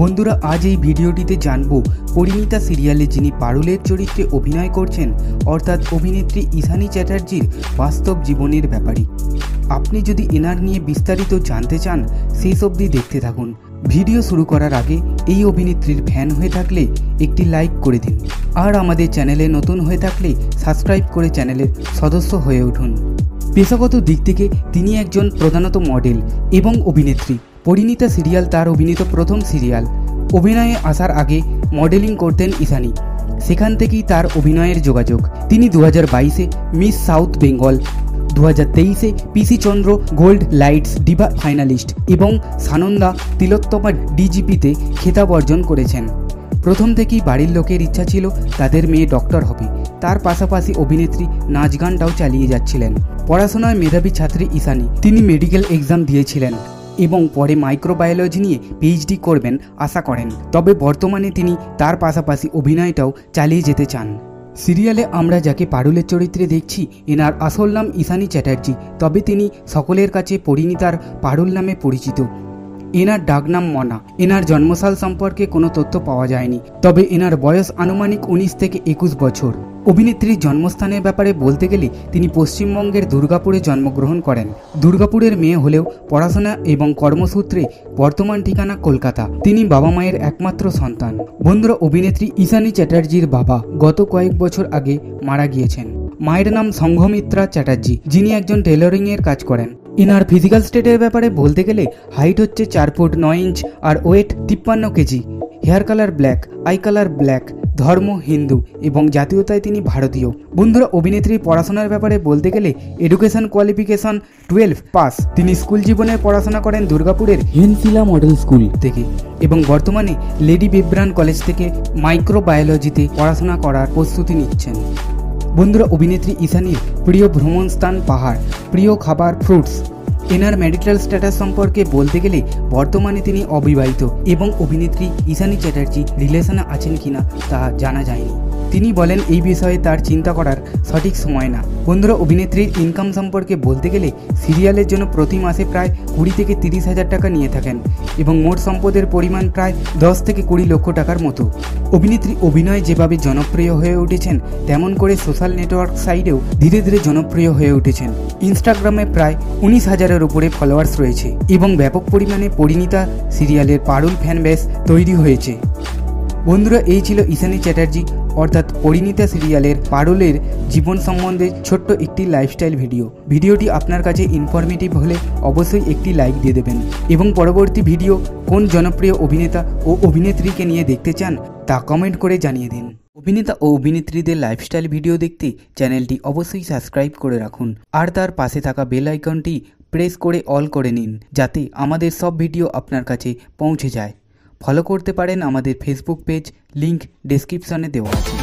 বন্ধুরা, আজ এই ভিডিওটিতে জানবো পরিণীতা সিরিয়ালে যিনি পারুলের চরিত্রে অভিনয় করছেন অর্থাৎ অভিনেত্রী ঈশানী চ্যাটার্জির বাস্তব জীবনের ব্যাপারে। আপনি যদি এনার নিয়ে বিস্তারিত জানতে চান শেষ অবধি দেখতে থাকুন। ভিডিও শুরু করার আগে এই অভিনেত্রীর ফ্যান হয়ে থাকলে একটি লাইক করে দিন, আর আমাদের চ্যানেলে নতুন হয়ে থাকলে সাবস্ক্রাইব করে চ্যানেলের সদস্য হয়ে উঠুন। পেশাগত দিক থেকে তিনি একজন প্রধানত মডেল এবং অভিনেত্রী। পরিণীতা সিরিয়াল তার অভিনীত প্রথম সিরিয়াল। অভিনয়ে আসার আগে মডেলিং করতেন ঈশানী, সেখান থেকেই তার অভিনয়ের যোগাযোগ। তিনি 2022-এ মিস সাউথ বেঙ্গল, 2023-এ পিসি চন্দ্র গোল্ড লাইটস ডিভা ফাইনালিস্ট এবং সানন্দা তিলোত্তমা ডিজিপিতে খেতাব অর্জন করেছেন। প্রথম থেকেই বাড়ির লোকের ইচ্ছা ছিল তাদের মেয়ে ডক্টর হবে। তার পাশাপাশি অভিনেত্রী নাচ গানটাও চালিয়ে যাচ্ছিলেন। পড়াশোনায় মেধাবী ছাত্রী ঈশানী, তিনি মেডিকেল এক্সাম দিয়েছিলেন এবং পরে মাইক্রোবায়োলজি নিয়ে পিএইচডি করবেন আশা করেন। তবে বর্তমানে তিনি তার পাশাপাশি অভিনয়টাও চালিয়ে যেতে চান। সিরিয়ালে আমরা যাকে পারুলের চরিত্রে দেখছি এনার আসল নাম ঈশানী চ্যাটার্জি, তবে তিনি সকলের কাছে পরিণীতার পারুল নামে পরিচিত। এনার ডাকনাম মনা। এনার জন্মসাল সম্পর্কে কোনো তথ্য পাওয়া যায়নি, তবে এনার বয়স আনুমানিক 19 থেকে 21 বছর। অভিনেত্রীর জন্মস্থানের ব্যাপারে বলতে গেলে তিনি পশ্চিমবঙ্গের দুর্গাপুরে জন্মগ্রহণ করেন। দুর্গাপুরের মেয়ে হলেও পড়াশোনা এবং কর্মসূত্রে বর্তমান ঠিকানা কলকাতা। তিনি বাবা মায়ের একমাত্র সন্তান। বন্ধুরা, অভিনেত্রী ঈশানী চ্যাটার্জির বাবা গত কয়েক বছর আগে মারা গিয়েছেন। মায়ের নাম সংঘমিত্রা চ্যাটার্জি, যিনি একজন টেলরিংয়ের কাজ করেন। ইনার ফিজিক্যাল স্টেটের ব্যাপারে বলতে গেলে হাইট হচ্ছে 4 ফুট 9 ইঞ্চ আর weight 53 KG. Hair colour black, eye colour black, ধর্ম হিন্দু এবং জাতীয়তায় তিনি ভারতীয়। বন্ধুরা, অভিনেত্রীর পড়াশোনার ব্যাপারে বলতে গেলে এডুকেশন কোয়ালিফিকেশন 12 পাস। তিনি স্কুল জীবনে পড়াশোনা করেন দুর্গাপুরের হেনশিলা মডেল স্কুল থেকে এবং বর্তমানে লেডি বিব্রান কলেজ থেকে মাইক্রোবায়োলজিতে পড়াশোনা করার প্রস্তুতি নিচ্ছেন। বন্ধুরা, অভিনেত্রী ঈশানীর প্রিয় ভ্রমণ স্থান পাহাড়, প্রিয় খাবার ফ্রুটস। এনার ম্যারিটাল স্ট্যাটাস সম্পর্কে বলতে গেলে বর্তমানে তিনি অবিবাহিত এবং অভিনেত্রী ঈশানী চ্যাটার্জি রিলেশনে আছেন কিনা তা জানা যায়নি। তিনি বলেন এই বিষয়ে তার চিন্তা করার সঠিক সময় না। বন্ধুরা, অভিনেত্রীর ইনকাম সম্পর্কে বলতে গেলে সিরিয়ালের জন্য প্রতি মাসে প্রায় 20 থেকে 30 হাজার টাকা নিয়ে থাকেন এবং মোট সম্পদের পরিমাণ প্রায় 10 থেকে 20 লক্ষ টাকার মতো। অভিনেত্রী অভিনয় যেভাবে জনপ্রিয় হয়ে উঠেছেন তেমন করে সোশ্যাল নেটওয়ার্ক সাইটেও ধীরে ধীরে জনপ্রিয় হয়ে উঠেছেন। ইনস্টাগ্রামে প্রায় 19 হাজারের উপরে ফলোয়ার্স রয়েছে এবং ব্যাপক পরিমাণে পরিণীতা সিরিয়ালের পারুল ফ্যান বেস তৈরি হয়েছে। বন্ধুরা, এই ছিল ঈশানী চ্যাটার্জি অর্থাৎ পরিণীতা সিরিয়ালের পারুলের জীবন সম্বন্ধে ছোট্ট একটি লাইফস্টাইল ভিডিও। ভিডিওটি আপনার কাছে ইনফরমেটিভ হলে অবশ্যই একটি লাইক দিয়ে দেবেন এবং পরবর্তী ভিডিও কোন জনপ্রিয় অভিনেতা ও অভিনেত্রীকে নিয়ে দেখতে চান তা কমেন্ট করে জানিয়ে দিন। অভিনেতা ও অভিনেত্রীদের লাইফস্টাইল ভিডিও দেখতে চ্যানেলটি অবশ্যই সাবস্ক্রাইব করে রাখুন আর তার পাশে থাকা বেল আইকনটি প্রেস করে অল করে নিন, যাতে আমাদের সব ভিডিও আপনার কাছে পৌঁছে যায়। ফলো করতে পারেন আমাদের ফেসবুক পেজ, লিংক ডেসক্রিপশনে দেওয়া আছে।